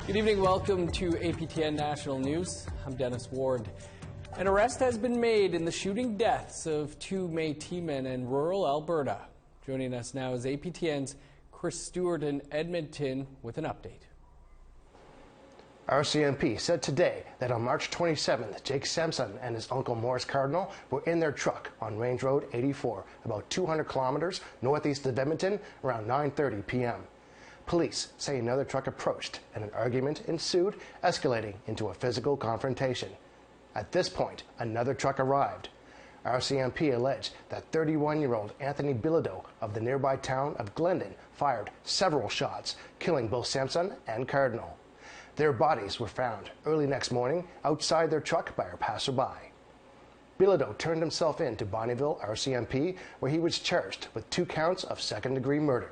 Good evening. Welcome to APTN National News. I'm Dennis Ward. An arrest has been made in the shooting deaths of two Métis men in rural Alberta. Joining us now is APTN's Chris Stewart in Edmonton with an update. RCMP said today that on March 27th, Jake Sampson and his uncle Morris Cardinal were in their truck on Range Road 84, about 200 kilometers northeast of Edmonton, around 9:30 p.m. Police say another truck approached and an argument ensued, escalating into a physical confrontation. At this point, another truck arrived. RCMP alleged that 31-year-old Anthony Bilodeau of the nearby town of Glendon fired several shots, killing both Sampson and Cardinal. Their bodies were found early next morning outside their truck by a passerby. Bilodeau turned himself in to Bonnyville RCMP, where he was charged with 2 counts of second-degree murder.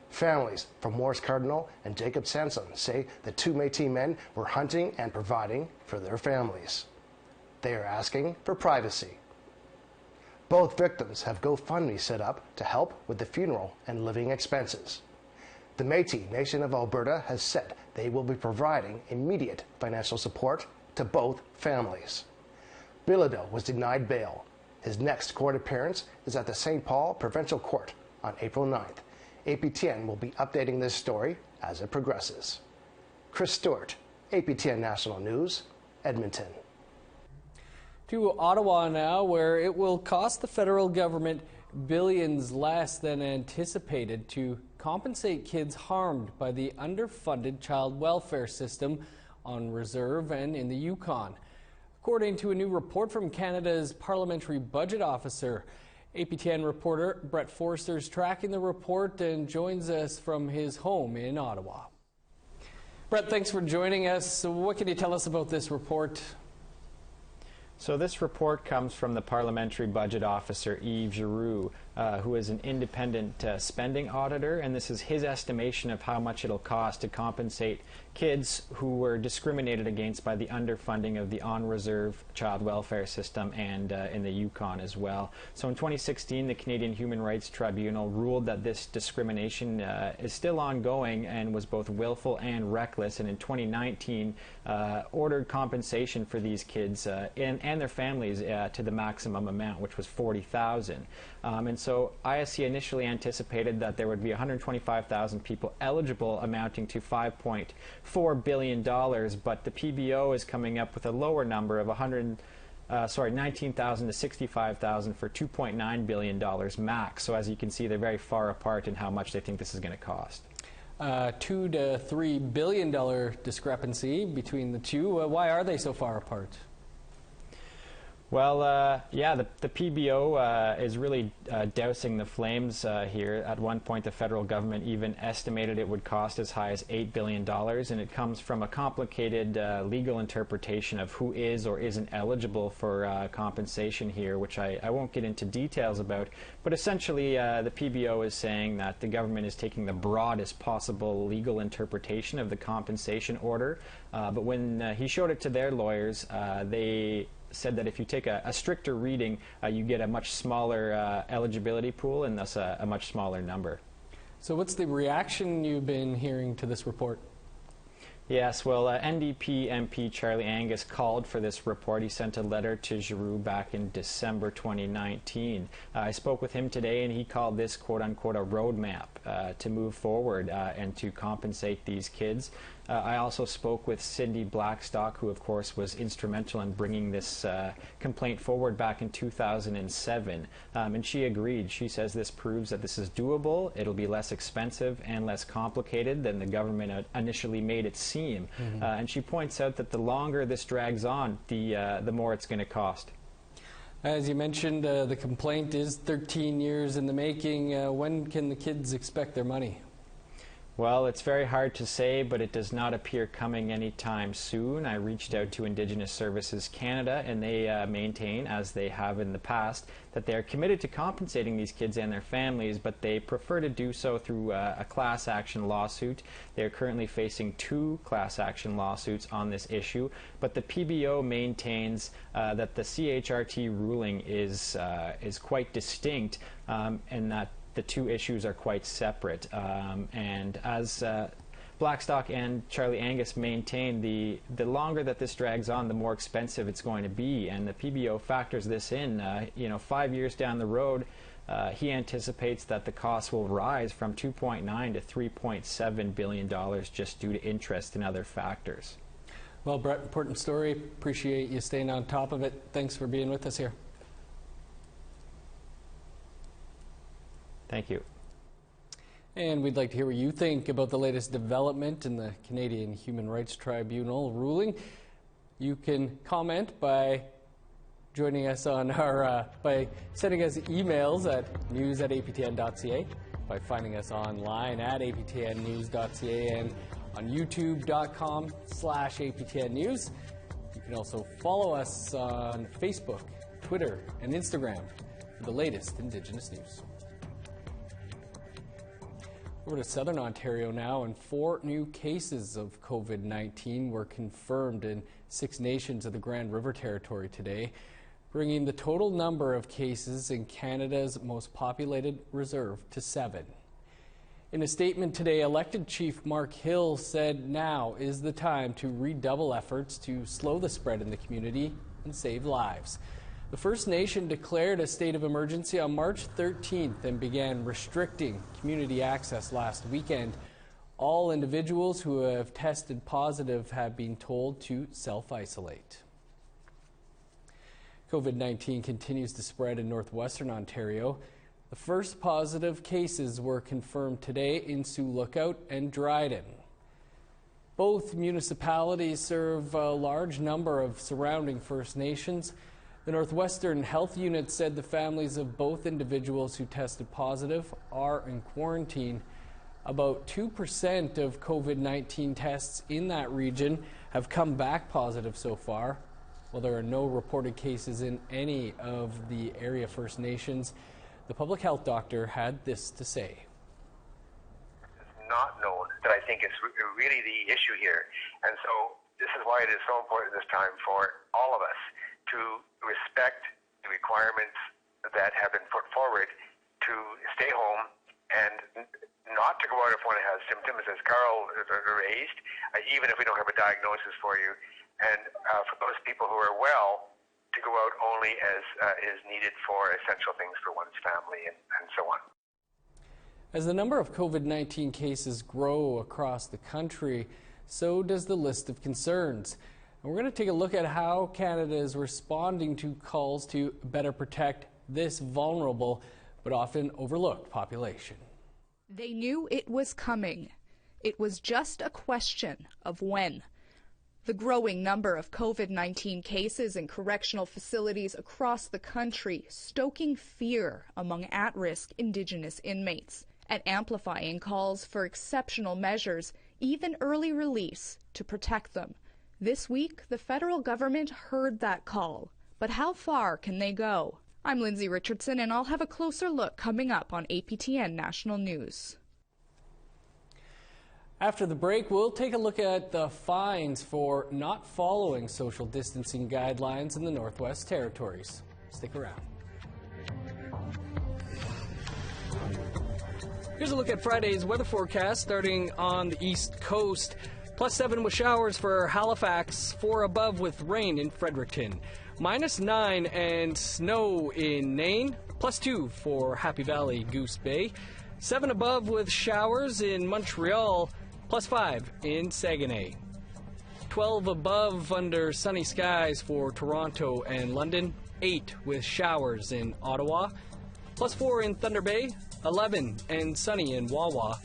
Families from Morris Cardinal and Jacob Sampson say the two Métis men were hunting and providing for their families. They are asking for privacy. Both victims have GoFundMe set up to help with the funeral and living expenses. The Métis Nation of Alberta has said they will be providing immediate financial support to both families. Bilodeau was denied bail. His next court appearance is at the St. Paul Provincial Court on April 9th. APTN will be updating this story as it progresses. Chris Stewart, APTN National News, Edmonton. To Ottawa now, where it will cost the federal government billions less than anticipated to compensate kids harmed by the underfunded child welfare system on Reserve and in the Yukon. According to a new report from Canada's Parliamentary Budget Officer, APTN reporter Brett Forster is tracking the report and joins us from his home in Ottawa. Brett, thanks for joining us. So what can you tell us about this report? So this report comes from the Parliamentary Budget Officer, Yves Giroux, who is an independent spending auditor, and this is his estimation of how much it'll cost to compensate kids who were discriminated against by the underfunding of the on-reserve child welfare system and in the Yukon as well. So in 2016, the Canadian Human Rights Tribunal ruled that this discrimination is still ongoing and was both willful and reckless, and in 2019 ordered compensation for these kids and their families to the maximum amount, which was $40,000. And so ISC initially anticipated that there would be 125,000 people eligible, amounting to $5.4 billion, but the PBO is coming up with a lower number of 19,000 to 65,000 for $2.9 billion max. So as you can see, they're very far apart in how much they think this is going to cost. $2 to $3 billion discrepancy between the two. Why are they so far apart? Well, yeah, the PBO is really dousing the flames here. At one point, the federal government even estimated it would cost as high as $8 billion, and it comes from a complicated legal interpretation of who is or isn't eligible for compensation here, which I won't get into details about. But essentially, the PBO is saying that the government is taking the broadest possible legal interpretation of the compensation order. But when he showed it to their lawyers, they said that if you take a stricter reading, you get a much smaller eligibility pool and thus a much smaller number. So what's the reaction you've been hearing to this report? Yes, well, NDP MP Charlie Angus called for this report. He sent a letter to Giroux back in December 2019. I spoke with him today, and he called this, quote-unquote, a roadmap to move forward and to compensate these kids. I also spoke with Cindy Blackstock, who, of course, was instrumental in bringing this complaint forward back in 2007, and she agreed. She says this proves that this is doable, it'll be less expensive and less complicated than the government initially made it seem. And she points out that the longer this drags on, the more it's going to cost. As you mentioned, the complaint is 13 years in the making. When can the kids expect their money? Well, it's very hard to say, but it does not appear coming anytime soon. I reached out to Indigenous Services Canada, and they maintain, as they have in the past, that they are committed to compensating these kids and their families, but they prefer to do so through a class action lawsuit. They are currently facing 2 class action lawsuits on this issue, but the PBO maintains that the CHRT ruling is quite distinct, and that the 2 issues are quite separate. And as Blackstock and Charlie Angus maintain the longer that this drags on, the more expensive it's going to be, and the PBO factors this in. 5 years down the road, he anticipates that the cost will rise from $2.9 to $3.7 billion just due to interest and other factors. Well, Brett, important story. Appreciate you staying on top of it. Thanks for being with us here. Thank you. And we'd like to hear what you think about the latest development in the Canadian Human Rights Tribunal ruling. You can comment by joining us on our, by sending us emails at news@aptn.ca, by finding us online at aptnnews.ca, and on youtube.com/APTN News. You can also follow us on Facebook, Twitter, and Instagram for the latest Indigenous news. Over to southern Ontario now, and 4 new cases of COVID-19 were confirmed in 6 nations of the Grand River Territory today, bringing the total number of cases in Canada's most populated reserve to 7. In a statement today, elected Chief Mark Hill said now is the time to redouble efforts to slow the spread in the community and save lives. The First Nation declared a state of emergency on March 13th and began restricting community access last weekend. All individuals who have tested positive have been told to self-isolate. COVID-19 continues to spread in northwestern Ontario. The first positive cases were confirmed today in Sioux Lookout and Dryden. Both municipalities serve a large number of surrounding First Nations. The Northwestern Health Unit said the families of both individuals who tested positive are in quarantine. About 2% of COVID-19 tests in that region have come back positive so far. While there are no reported cases in any of the area First Nations, the public health doctor had this to say. It's not known that I think is really the issue here. And so this is why it is so important this time for all of us to respect the requirements that have been put forward to stay home and not to go out if one has symptoms, as Carl raised, even if we don't have a diagnosis for you. And for those people who are well, to go out only as is needed for essential things for one's family and so on. As the number of COVID-19 cases grow across the country, so does the list of concerns. And we're going to take a look at how Canada is responding to calls to better protect this vulnerable but often overlooked population. They knew it was coming. It was just a question of when. The growing number of COVID-19 cases in correctional facilities across the country stoking fear among at-risk Indigenous inmates and amplifying calls for exceptional measures, even early release, to protect them. This week, the federal government heard that call. But how far can they go? I'm Lindsay Richardson, and I'll have a closer look coming up on APTN National News. After the break, we'll take a look at the fines for not following social distancing guidelines in the Northwest Territories. Stick around. Here's a look at Friday's weather forecast starting on the East Coast. +7 with showers for Halifax, 4 above with rain in Fredericton. -9 and snow in Nain, +2 for Happy Valley, Goose Bay. 7 above with showers in Montreal, +5 in Saguenay. 12 above under sunny skies for Toronto and London. 8 with showers in Ottawa. +4 in Thunder Bay. 11 and sunny in Wawa.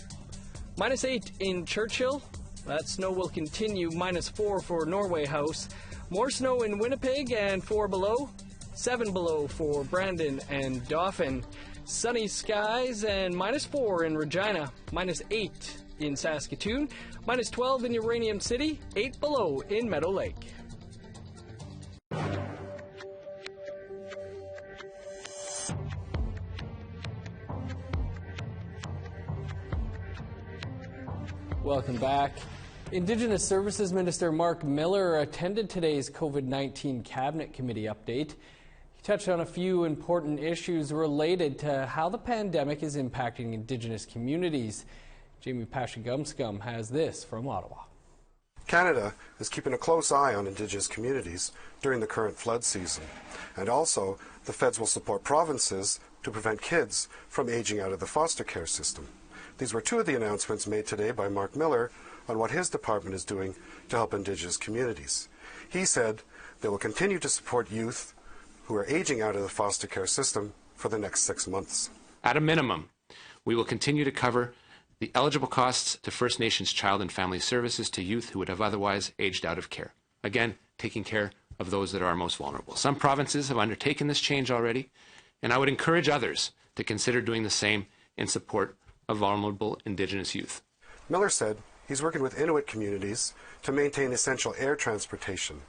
-8 in Churchill. That snow will continue. -4 for Norway House. More snow in Winnipeg and 4 below. 7 below for Brandon and Dauphin. Sunny skies and -4 in Regina. -8 in Saskatoon. -12 in Uranium City. 8 below in Meadow Lake. Welcome back. Indigenous Services Minister Mark Miller attended today's COVID-19 Cabinet Committee update. He touched on a few important issues related to how the pandemic is impacting Indigenous communities. Jamie Pashagumscum has this from Ottawa. Canada is keeping a close eye on Indigenous communities during the current flood season. And also, the feds will support provinces to prevent kids from aging out of the foster care system. These were two of the announcements made today by Mark Miller on what his department is doing to help Indigenous communities. He said they will continue to support youth who are aging out of the foster care system for the next 6 months. At a minimum, we will continue to cover the eligible costs to First Nations Child and Family Services to youth who would have otherwise aged out of care. Again, taking care of those that are most vulnerable. Some provinces have undertaken this change already, and I would encourage others to consider doing the same in support of vulnerable Indigenous youth. Miller said he's working with Inuit communities to maintain essential air transportation,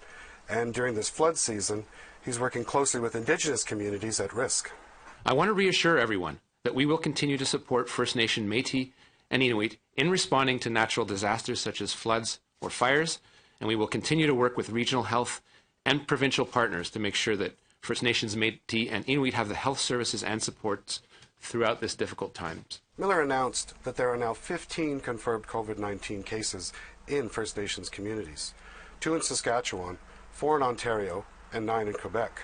and during this flood season, he's working closely with Indigenous communities at risk. I want to reassure everyone that we will continue to support First Nation Metis and Inuit in responding to natural disasters such as floods or fires, and we will continue to work with regional health and provincial partners to make sure that First Nations Métis and Inuit have the health services and supports throughout this difficult times. Miller announced that there are now 15 confirmed COVID-19 cases in First Nations communities, 2 in Saskatchewan, 4 in Ontario, and 9 in Quebec.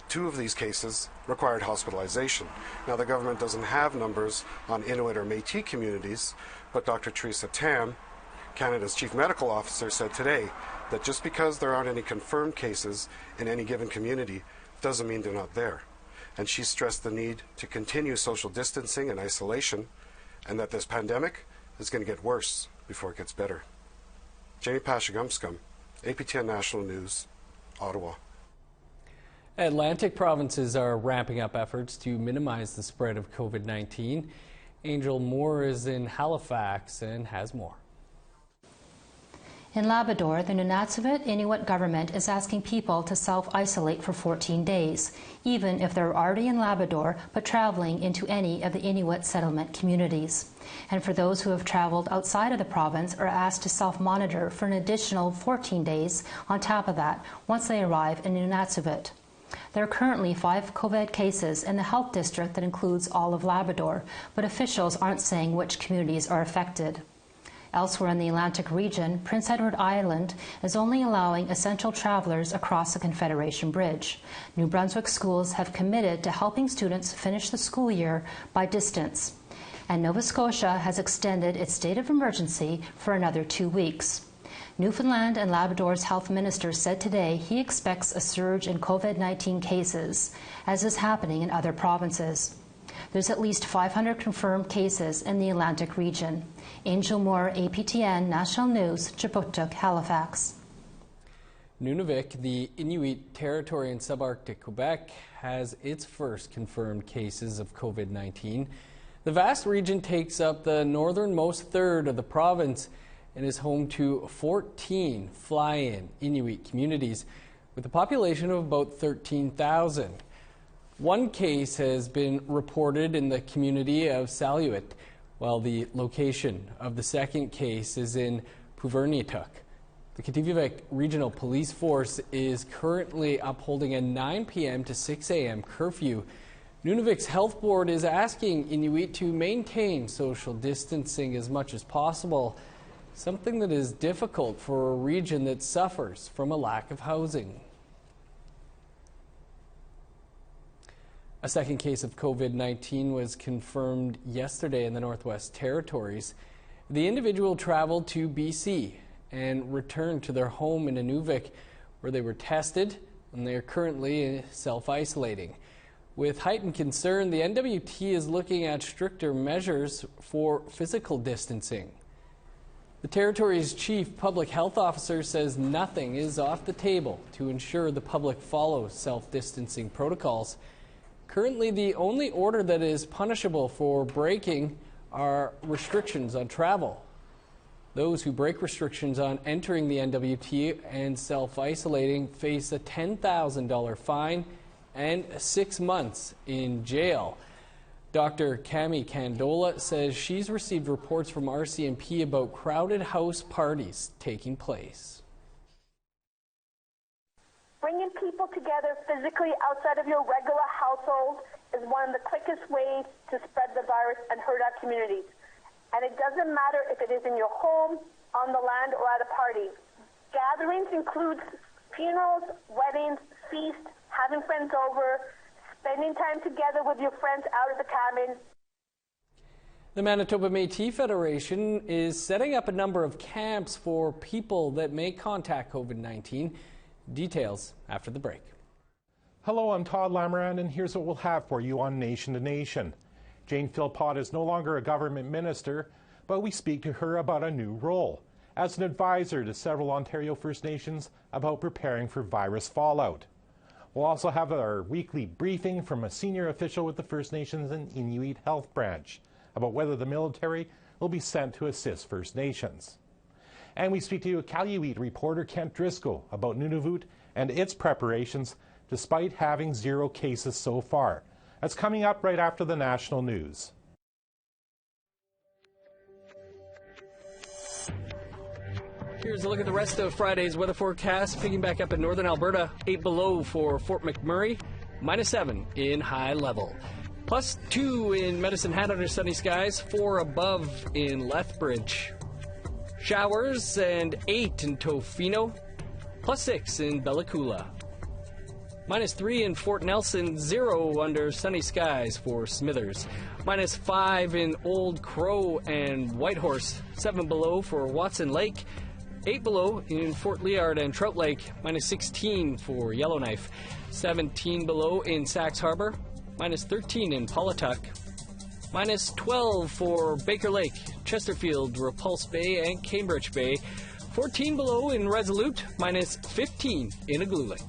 2 of these cases required hospitalization. Now, the government doesn't have numbers on Inuit or Métis communities, but Dr. Theresa Tam, Canada's Chief Medical Officer, said today that just because there aren't any confirmed cases in any given community doesn't mean they're not there. And she stressed the need to continue social distancing and isolation, and that this pandemic is going to get worse before it gets better. Jamie Pashagumscum, APTN National News, Ottawa. Atlantic provinces are ramping up efforts to minimize the spread of COVID-19. Angel Moore is in Halifax and has more. In Labrador, the Nunavik Inuit government is asking people to self-isolate for 14 days, even if they're already in Labrador but traveling into any of the Inuit settlement communities. And for those who have traveled outside of the province are asked to self-monitor for an additional 14 days on top of that once they arrive in Nunavik. There are currently 5 COVID cases in the health district that includes all of Labrador, but officials aren't saying which communities are affected. Elsewhere in the Atlantic region, Prince Edward Island is only allowing essential travelers across the Confederation Bridge. New Brunswick schools have committed to helping students finish the school year by distance. And Nova Scotia has extended its state of emergency for another 2 weeks. Newfoundland and Labrador's health minister said today he expects a surge in COVID-19 cases, as is happening in other provinces. There's at least 500 confirmed cases in the Atlantic region. Angel Moore, APTN National News, Chiputtuk, Halifax. Nunavik, the Inuit territory in subarctic Quebec, has its first confirmed cases of COVID-19. The vast region takes up the northernmost third of the province and is home to 14 fly-in Inuit communities with a population of about 13,000. One case has been reported in the community of Saluit, while the location of the second case is in Puverniatuk. The Kativivik Regional Police Force is currently upholding a 9 p.m. to 6 a.m. curfew. Nunavik's health board is asking Inuit to maintain social distancing as much as possible, something that is difficult for a region that suffers from a lack of housing. A second case of COVID-19 was confirmed yesterday in the Northwest Territories. The individual traveled to BC and returned to their home in Nunavik, where they were tested, and they are currently self-isolating. With heightened concern, the N.W.T is looking at stricter measures for physical distancing. The Territory's Chief Public Health Officer says nothing is off the table to ensure the public follows self-distancing protocols. Currently, the only order that is punishable for breaking are restrictions on travel. Those who break restrictions on entering the N.W.T and self-isolating face a $10,000 fine and 6 months in jail. Dr. Cami Candola says she's received reports from RCMP about crowded house parties taking place. Bringing people together physically outside of your regular household is one of the quickest ways to spread the virus and hurt our communities. And it doesn't matter if it is in your home, on the land, or at a party. Gatherings include funerals, weddings, feasts, having friends over, spending time together with your friends out at the cabin. The Manitoba Métis Federation is setting up a number of camps for people that may contact COVID-19. Details after the break. Hello, I'm Todd Lamoran, and here's what we'll have for you on Nation to Nation. Jane Philpott is no longer a government minister, but we speak to her about a new role as an advisor to several Ontario First Nations about preparing for virus fallout. We'll also have our weekly briefing from a senior official with the First Nations and Inuit Health Branch about whether the military will be sent to assist First Nations. And we speak to Iqaluit reporter Kent Driscoll about Nunavik and its preparations despite having 0 cases so far. That's coming up right after the national news. Here's a look at the rest of Friday's weather forecast. Picking back up in northern Alberta, 8 below for Fort McMurray, -7 in high level. +2 in Medicine Hat under sunny skies, 4 above in Lethbridge. Showers and 8 in Tofino, +6 in Bella Coola. -3 in Fort Nelson, 0 under sunny skies for Smithers. -5 in Old Crow and Whitehorse, 7 below for Watson Lake. 8 below in Fort Liard and Trout Lake, -16 for Yellowknife. 17 below in Sax Harbor, -13 in Paulatuck. -12 for Baker Lake, Chesterfield, Repulse Bay, and Cambridge Bay. 14 below in Resolute, -15 in Igloolik.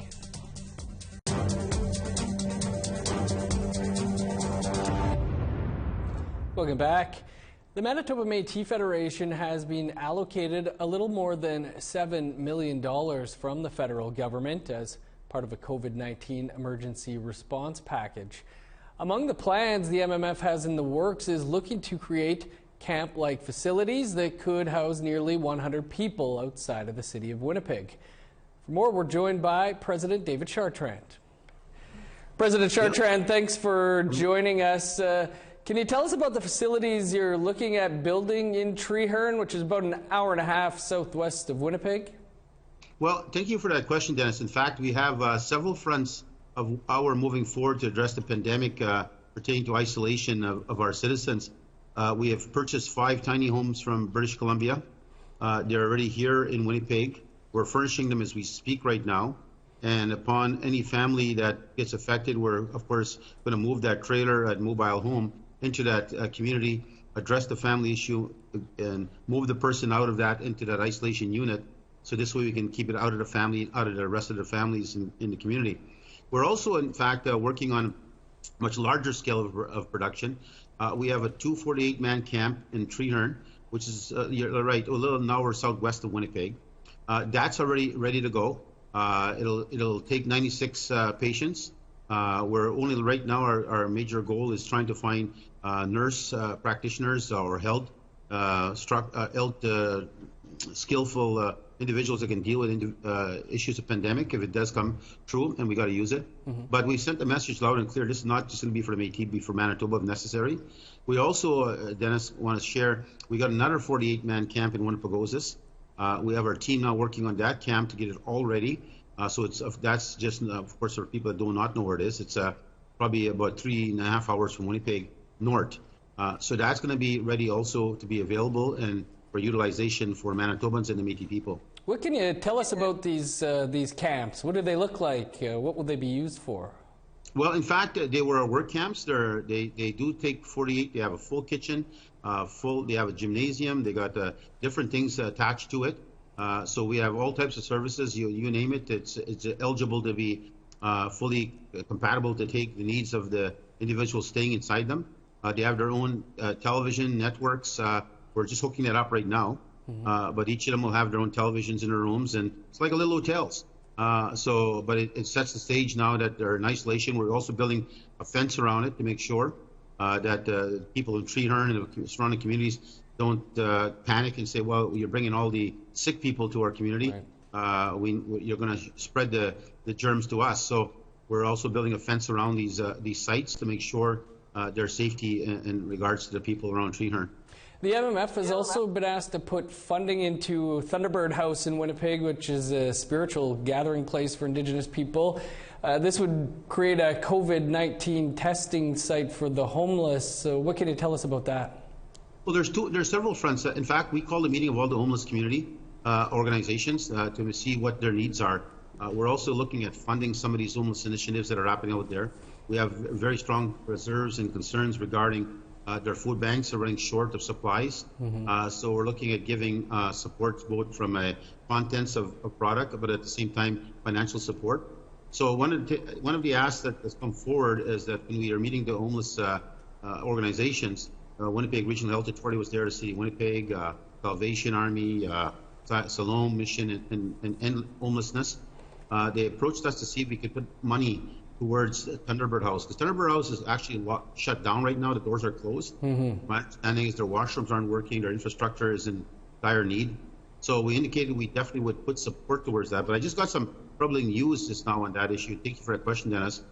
Welcome back. The Manitoba Métis Federation has been allocated a little more than $7 million from the federal government as part of a COVID-19 emergency response package. Among the plans the MMF has in the works is looking to create camp-like facilities that could house nearly 100 people outside of the city of Winnipeg. For more, we're joined by President David Chartrand. President Chartrand, thanks for joining us. Can you tell us about the facilities you're looking at building in Treeherne, which is about an hour and a half southwest of Winnipeg? Well, thank you for that question, Dennis. In fact, we have several fronts of our moving forward to address the pandemic pertaining to isolation of our citizens. We have purchased 5 tiny homes from British Columbia. They're already here in Winnipeg. We're furnishing them as we speak right now. And upon any family that gets affected, we're, of course, going to move that trailer, that mobile home, into that community, address the family issue, and move the person out of that into that isolation unit. So this way we can keep it out of the family, out of the rest of the families in the community. We're also, in fact, working on a much larger scale of production. We have a 248-man camp in Treeherne, which is, you're right, a little an hour southwest of Winnipeg. That's already ready to go. It'll take 96 patients. We're only right now, our major goal is trying to find nurse practitioners or health skillful individuals that can deal with issues of pandemic if it does come true, and we got to use it. But we sent the message loud and clear. This is not just going to be for the Métis, be for Manitoba if necessary. We also, Dennis, want to share, we got another 48-man camp in Winnipegosis. We have our team now working on that camp to get it all ready. So that's just, of course, for people that do not know where it is, it's probably about 3.5 hours from Winnipeg north. So that's going to be ready also to be available and for utilization for Manitobans and the Métis people. What can you tell us about these camps? What do they look like? What will they be used for? Well, in fact, they were work camps. They do take 48. They have a full kitchen, they have a gymnasium. They got different things attached to it. So we have all types of services. You name it. It's eligible to be fully compatible to take the needs of the individuals staying inside them. They have their own television networks. We're just hooking that up right now. But each of them will have their own televisions in their rooms, and it's like a little hotels. But it sets the stage now that they're in isolation. We're also building a fence around it to make sure that people in Treeherne and the surrounding communities don't panic and say, well, you're bringing all the sick people to our community. Right. You're going to spread the germs to us. So we're also building a fence around these sites to make sure their safety in regards to the people around Treeherne. The MMF has also been asked to put funding into Thunderbird House in Winnipeg, which is a spiritual gathering place for Indigenous people. This would create a COVID-19 testing site for the homeless. So what can you tell us about that? Well, there's several fronts. In fact, we called a meeting of all the homeless community organizations to see what their needs are. We're also looking at funding some of these homeless initiatives that are happening out there. We have very strong reserves and concerns regarding their food banks are running short of supplies. So we're looking at giving support both from contents of product, but at the same time financial support. So one of the asks that has come forward is that when we are meeting the homeless organizations, Winnipeg Regional Health Authority was there to see Winnipeg, Salvation Army, Salome Mission, and End Homelessness. They approached us to see if we could put money towards Thunderbird House, because Thunderbird House is actually shut down right now. The doors are closed. My understanding is their washrooms aren't working, their infrastructure is in dire need. So we indicated we definitely would put support towards that. But I just got some troubling news just now on that issue. Thank you for that question, Dennis.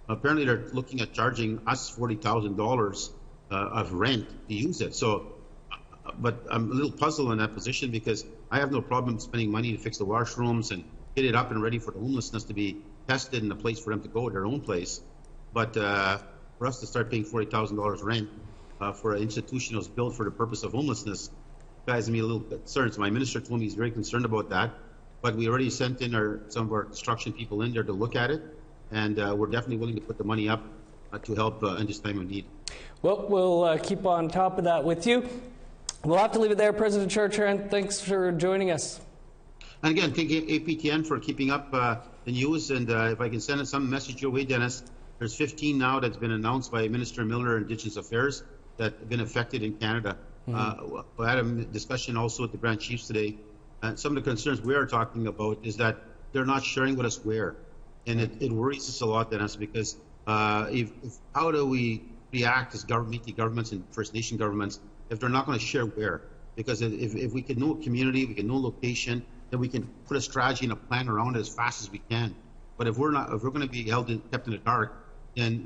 Apparently they're looking at charging us $40,000 of rent to use it. So, but I'm a little puzzled in that position because I have no problem spending money to fix the washrooms and get it up and ready for the homelessness to be tested and a place for them to go, their own place. But for us to start paying $40,000 rent for an institution that was built for the purpose of homelessness, guys, me a little concerned. So my minister told me he's very concerned about that. But we already sent in some of our construction people in there to look at it, and we're definitely willing to put the money up to help in this time of need. Well, we'll keep on top of that with you. We'll have to leave it there. President Chartrand, thanks for joining us. And again, thank you, APTN, for keeping up the news. And if I can send some message your way, Dennis, there's 15 now that's been announced by Minister Miller, Indigenous Affairs, that have been affected in Canada. We had a discussion also with the Grand Chiefs today. And some of the concerns we are talking about is that they're not sharing with us where. And it worries us a lot, Dennis, because how do we react as governments and First Nation governments if they're not going to share where? Because if we can know a community, we can know location, then we can put a strategy and a plan around it as fast as we can. But if we're going to be kept in the dark, then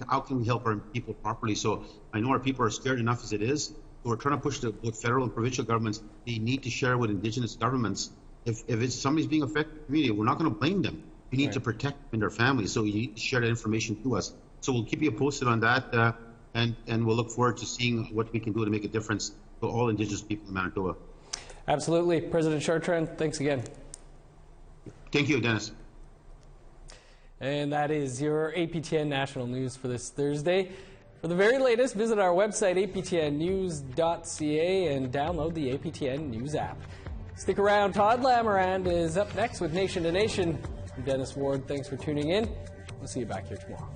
how can we help our people properly? So I know our people are scared enough as it is. So we're trying to push both federal and provincial governments. They need to share with Indigenous governments. If it's somebody's being affected in the community, we're not going to blame them. We need to protect them and their families. So you need to share that information to us. So we'll keep you posted on that, and we'll look forward to seeing what we can do to make a difference to all Indigenous people in Manitoba. Absolutely. President Chartrand, thanks again. Thank you, Dennis. And that is your APTN National News for this Thursday. For the very latest, visit our website, aptnnews.ca, and download the APTN News app. Stick around. Todd Lamarand is up next with Nation to Nation. I'm Dennis Ward. Thanks for tuning in. We'll see you back here tomorrow.